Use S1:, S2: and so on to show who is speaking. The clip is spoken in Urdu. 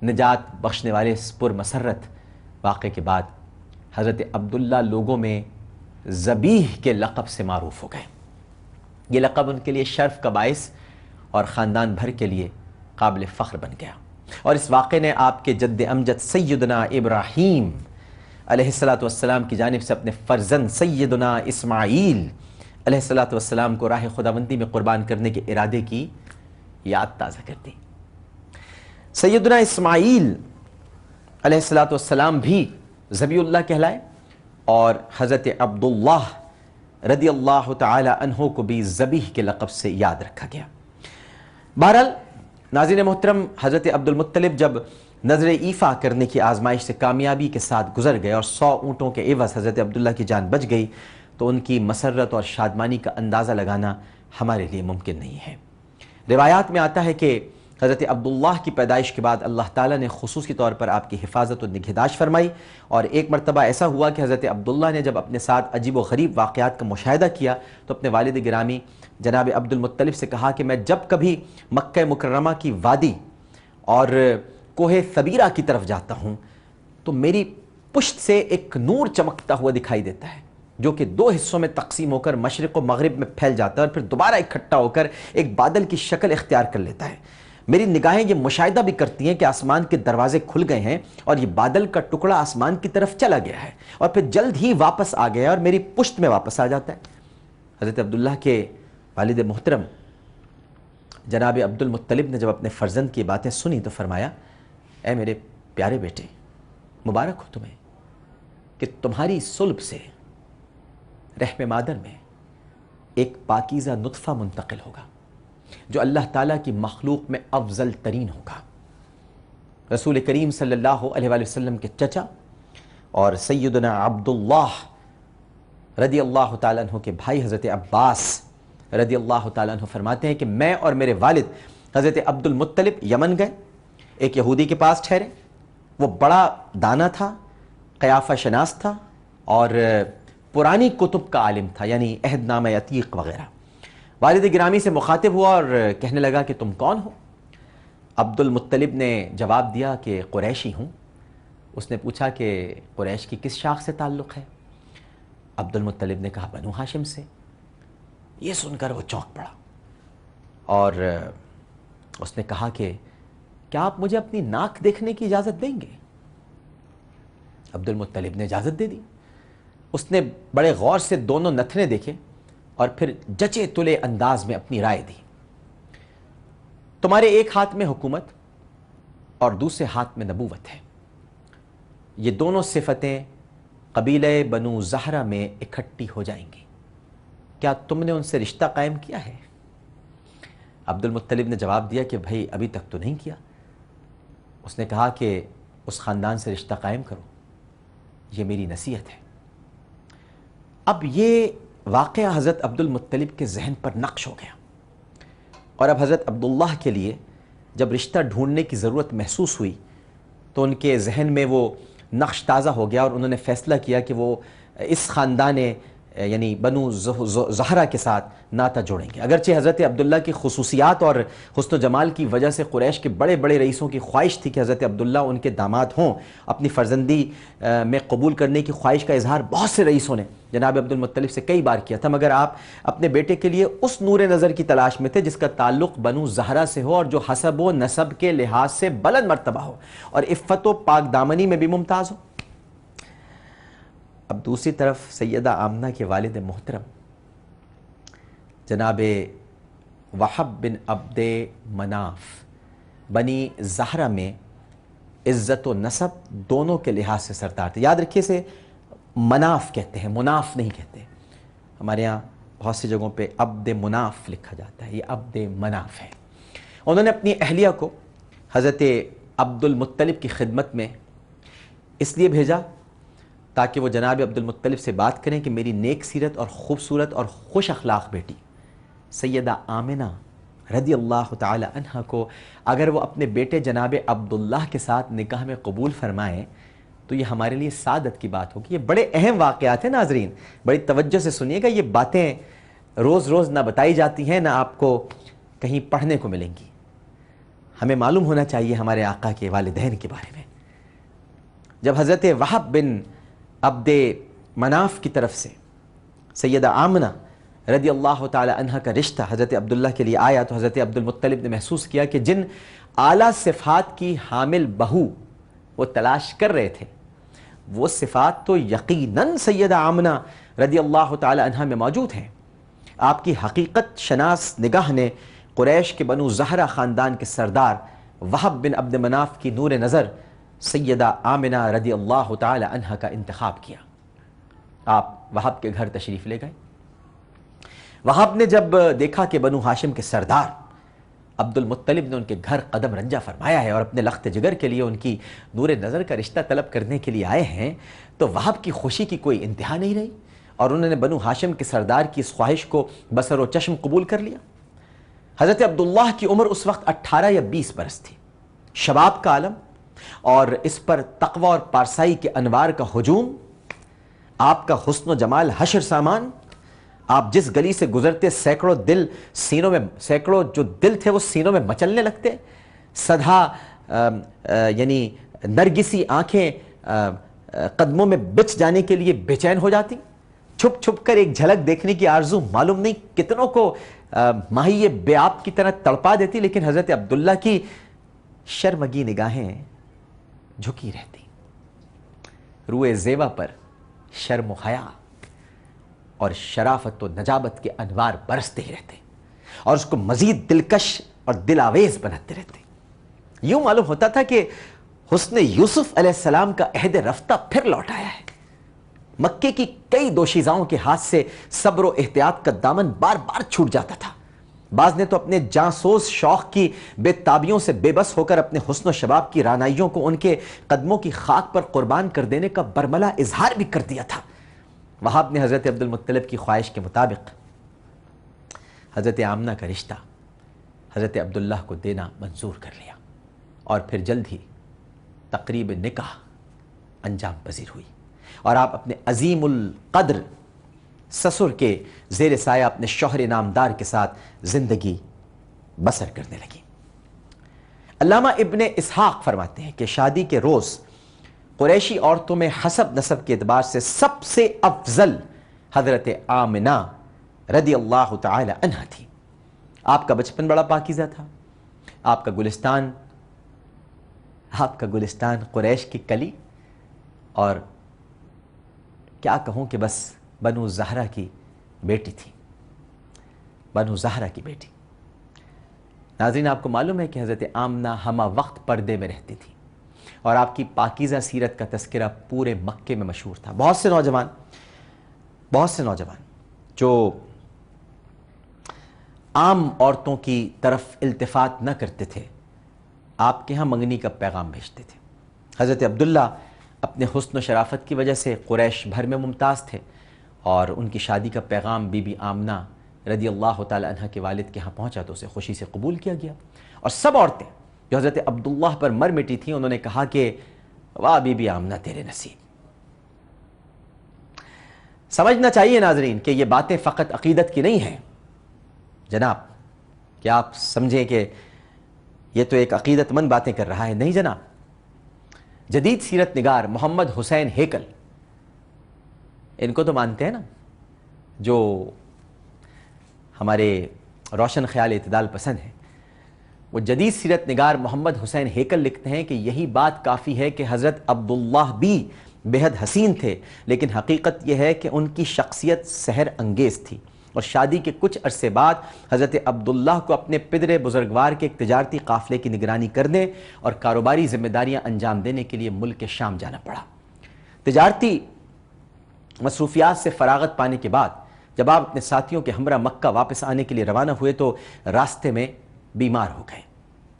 S1: نجات بخشنے والے اس پر مسرت واقعے کے بعد حضرت عبداللہ لوگوں میں ذبیح کے لقب سے معروف ہو گئے۔ یہ لقب ان کے لیے شرف کا باعث اور خاندان بھر کے لیے قابل فخر بن گیا، اور اس واقعے نے آپ کے جد امجد سیدنا ابراہیم علیہ السلام کی جانب سے اپنے فرزند سیدنا اسماعیل علیہ السلام کو راہ خداوندی میں قربان کرنے کے ارادے کی یاد تازہ کر دی۔ سیدنا اسماعیل علیہ السلام بھی ذبیح اللہ کہلائے، اور حضرت عبداللہ رضی اللہ تعالی عنہ کو بھی ذبیح کے لقب سے یاد رکھا گیا۔ بہرحال ناظرین محترم، حضرت عبد المطلب جب نظر ایفا کرنے کی آزمائش سے کامیابی کے ساتھ گزر گئے اور 100 اونٹوں کے عوض حضرت عبداللہ کی جان بچ گئی، تو ان کی مسرت اور شادمانی کا اندازہ لگانا ہمارے لیے ممکن نہیں ہے۔ روایات میں آتا ہے کہ حضرت عبداللہ کی پیدائش کے بعد اللہ تعالیٰ نے خصوصی طور پر آپ کی حفاظت و نگہداشت فرمائی، اور ایک مرتبہ ایسا ہوا کہ حضرت عبداللہ نے جب اپنے ساتھ عجیب و غریب واقعات کا مشاہدہ کیا تو اپنے والد گرامی جناب عبد المطلب سے کہا کہ میں جب کبھی مکہ مکرمہ کی وادی اور کوہ ثبیرہ کی طرف جاتا ہوں تو میری پشت سے ایک نور چمکتا ہوا دکھائی دیتا ہے، جو کہ 2 حصوں میں تقسیم ہو کر مشرق و مغرب میں پھیل جاتا ہے اور پھر دوبارہ اکٹھا ہو کر ایک بادل کی شکل اختیار کر لیتا ہے۔ میری نگاہیں یہ مشاہدہ بھی کرتی ہیں کہ آسمان کے دروازے کھل گئے ہیں اور یہ بادل کا ٹکڑا آسمان کی طرف چلا گیا ہے اور پھر جلد ہی واپس آ گیا اور میری پشت میں واپس آ جاتا ہے۔ حضرت عبداللہ کے والد محترم جناب عبد المطلب نے جب اپنے فرزند کی باتیں سنی تو فرمایا، اے میرے پیارے بیٹے، مبارک ہو تمہیں کہ تمہاری صلب سے رحم مادر میں ایک پاکیزہ نطفہ منتقل ہوگا جو اللہ تعالیٰ کی مخلوق میں افضل ترین ہوگا۔ رسول کریم صلی اللہ علیہ وآلہ وسلم کے چچا اور سیدنا عبداللہ رضی اللہ تعالیٰ عنہ کے بھائی حضرت عباس رضی اللہ تعالیٰ عنہ فرماتے ہیں کہ میں اور میرے والد حضرت عبد المطلب یمن گئے، ایک یہودی کے پاس ٹھہرے۔ وہ بڑا دانا تھا، قیافہ شناس تھا اور پرانی کتب کا عالم تھا، یعنی عہد نامہ عتیق وغیرہ۔ والد گرامی سے مخاطب ہوا اور کہنے لگا کہ تم کون ہو؟ عبد المطلب نے جواب دیا کہ قریشی ہوں۔ اس نے پوچھا کہ قریش کی کس شاخ سے تعلق ہے؟ عبد المطلب نے کہا بنو ہاشم سے۔ یہ سن کر وہ چونک پڑا اور اس نے کہا کہ کیا آپ مجھے اپنی ناک دیکھنے کی اجازت دیں گے؟ عبد المطلب نے اجازت دے دی۔ اس نے بڑے غور سے دونوں نتھنے دیکھے اور پھر جچے تلے انداز میں اپنی رائے دی۔ تمہارے ایک ہاتھ میں حکومت اور دوسرے ہاتھ میں نبوت ہے، یہ دونوں صفتیں قبیلہ بنو زہرہ میں اکٹھی ہو جائیں گی، کیا تم نے ان سے رشتہ قائم کیا ہے؟ عبد المطلب نے جواب دیا کہ بھائی ابھی تک تو نہیں کیا۔ اس نے کہا کہ اس خاندان سے رشتہ قائم کرو، یہ میری نصیحت ہے۔ اب یہ واقعہ حضرت عبد المطلب کے ذہن پر نقش ہو گیا، اور اب حضرت عبداللہ کے لیے جب رشتہ ڈھونڈنے کی ضرورت محسوس ہوئی تو ان کے ذہن میں وہ نقش تازہ ہو گیا اور انہوں نے فیصلہ کیا کہ وہ اس خاندان یعنی بنو زہرہ کے ساتھ ناطہ جوڑیں گے۔ اگرچہ حضرت عبداللہ کی خصوصیات اور حسن و جمال کی وجہ سے قریش کے بڑے بڑے رئیسوں کی خواہش تھی کہ حضرت عبداللہ ان کے داماد ہوں، اپنی فرزندی میں قبول کرنے کی خواہش کا اظہار بہت سے رئیسوں نے جناب عبد المطلب سے کئی بار کیا تھا، مگر آپ اپنے بیٹے کے لیے اس نور نظر کی تلاش میں تھے جس کا تعلق بنو زہرہ سے ہو اور جو حسب و نسب کے لحاظ سے بلند مرتبہ ہو اور عفت و پاک دامنی میں بھی ممتاز ہو۔ اب دوسری طرف سیدہ آمنہ کے والد محترم جناب وہب بن عبد مناف بنی زہرہ میں عزت و نسب دونوں کے لحاظ سے سردار تھے۔ یاد رکھیے اسے مناف کہتے ہیں، مناف نہیں کہتے۔ ہمارے یہاں بہت سی جگہوں پہ عبد مناف لکھا جاتا ہے، یہ عبد مناف ہے۔ انہوں نے اپنی اہلیہ کو حضرت عبد المطلب کی خدمت میں اس لیے بھیجا تاکہ وہ جناب عبد المطلب سے بات کریں کہ میری نیک سیرت اور خوبصورت اور خوش اخلاق بیٹی سیدہ آمنہ رضی اللہ تعالی عنہ کو اگر وہ اپنے بیٹے جناب عبداللہ کے ساتھ نکاح میں قبول فرمائیں تو یہ ہمارے لیے سعادت کی بات ہوگی۔ یہ بڑے اہم واقعات ہیں ناظرین، بڑی توجہ سے سنیے گا، یہ باتیں روز روز نہ بتائی جاتی ہیں نہ آپ کو کہیں پڑھنے کو ملیں گی۔ ہمیں معلوم ہونا چاہیے ہمارے آقا کے والدین کے بارے میں. جب حضرت وہب بن عبد مناف کی طرف سے سیدہ آمنہ رضی اللہ تعالی عنہ کا رشتہ حضرت عبداللہ کے لیے آیا تو حضرت عبد المطلب نے محسوس کیا کہ جن اعلیٰ صفات کی حامل بہو وہ تلاش کر رہے تھے وہ صفات تو یقیناً سیدہ آمنہ رضی اللہ تعالی عنہ میں موجود ہیں. آپ کی حقیقت شناس نگاہ نے قریش کے بنو زہرہ خاندان کے سردار وہب بن عبد مناف کی نور نظر سیدہ آمنہ رضی اللہ تعالی عنہ کا انتخاب کیا. آپ وہب کے گھر تشریف لے گئے. وہب نے جب دیکھا کہ بنو ہاشم کے سردار عبد المطلب نے ان کے گھر قدم رنجہ فرمایا ہے اور اپنے لخت جگر کے لیے ان کی نور نظر کا رشتہ طلب کرنے کے لیے آئے ہیں تو وہب کی خوشی کی کوئی انتہا نہیں رہی اور انہوں نے بنو ہاشم کے سردار کی اس خواہش کو بصر و چشم قبول کر لیا. حضرت عبداللہ کی عمر اس وقت 18 یا 20 برس تھی. شباب کا عالم اور اس پر تقوی اور پارسائی کے انوار کا ہجوم، آپ کا حسن و جمال حشر سامان، آپ جس گلی سے گزرتے سینکڑوں جو دل تھے وہ سینوں میں مچلنے لگتے. سدھا یعنی نرگسی آنکھیں قدموں میں بچ جانے کے لیے بے چین ہو جاتی. چھپ چھپ کر ایک جھلک دیکھنے کی آرزو معلوم نہیں کتنوں کو ماہی بے آب کی طرح تڑپا دیتی. لیکن حضرت عبداللہ کی شرمگی نگاہیں جھکی رہتی. روئے زیبا پر شرم و حیا اور شرافت و نجابت کے انوار برستے ہی رہتے اور اس کو مزید دلکش اور دل آویز بناتے رہتے. یوں معلوم ہوتا تھا کہ حسن یوسف علیہ السلام کا عہد رفتہ پھر لوٹ آیا ہے. مکے کی کئی دوشیزاؤں کے ہاتھ سے صبر و احتیاط کا دامن بار بار چھوٹ جاتا تھا. بعض نے تو اپنے جانسوز شوق کی بے تابیوں سے بے بس ہو کر اپنے حسن و شباب کی رانائیوں کو ان کے قدموں کی خاک پر قربان کر دینے کا برملا اظہار بھی کر دیا تھا. وہاب نے حضرت عبد المطلب کی خواہش کے مطابق حضرت آمنہ کا رشتہ حضرت عبداللہ کو دینا منظور کر لیا اور پھر جلد ہی تقریب نکاح انجام پذیر ہوئی اور آپ اپنے عظیم القدر سسر کے زیر سایہ اپنے شوہر نامدار کے ساتھ زندگی بسر کرنے لگی. علامہ ابن اسحاق فرماتے ہیں کہ شادی کے روز قریشی عورتوں میں حسب نسب کے اعتبار سے سب سے افضل حضرت آمنہ رضی اللہ تعالی عنہ تھی. آپ کا بچپن بڑا پاکیزہ تھا. آپ کا گلستان قریش کی کلی اور کیا کہوں کہ بس بنو زہرہ کی بیٹی تھی. بنو زہرہ کی بیٹی. ناظرین، آپ کو معلوم ہے کہ حضرت آمنہ ہمہ وقت پردے میں رہتی تھی اور آپ کی پاکیزہ سیرت کا تذکرہ پورے مکے میں مشہور تھا. بہت سے نوجوان جو عام عورتوں کی طرف التفات نہ کرتے تھے آپ کے ہاں منگنی کا پیغام بھیجتے تھے. حضرت عبداللہ اپنے حسن و شرافت کی وجہ سے قریش بھر میں ممتاز تھے اور ان کی شادی کا پیغام بی بی آمنہ رضی اللہ تعالی عنہ کے والد کے ہاں پہنچا تو اسے خوشی سے قبول کیا گیا. اور سب عورتیں جو حضرت عبداللہ پر مر مٹی تھیں انہوں نے کہا کہ واہ بی بی آمنہ تیرے نصیب. سمجھنا چاہیے ناظرین کہ یہ باتیں فقط عقیدت کی نہیں ہیں جناب، کہ آپ سمجھیں کہ یہ تو ایک عقیدت مند باتیں کر رہا ہے. نہیں جناب، جدید سیرت نگار محمد حسین ہیکل، ان کو تو مانتے ہیں نا، جو ہمارے روشن خیال اعتدال پسند ہیں. وہ جدید سیرت نگار محمد حسین ہیکل لکھتے ہیں کہ یہی بات کافی ہے کہ حضرت عبداللہ بھی بے حد حسین تھے، لیکن حقیقت یہ ہے کہ ان کی شخصیت سحر انگیز تھی اور شادی کے کچھ عرصے بعد حضرت عبداللہ کو اپنے پدر بزرگوار کے ایک تجارتی قافلے کی نگرانی کرنے اور کاروباری ذمہ داریاں انجام دینے کے لیے ملک شام جانا پڑا. تجارتی مصروفیات سے فراغت پانے کے بعد جب آپ اپنے ساتھیوں کے ہمراہ مکہ واپس آنے کے لیے روانہ ہوئے تو راستے میں بیمار ہو گئے.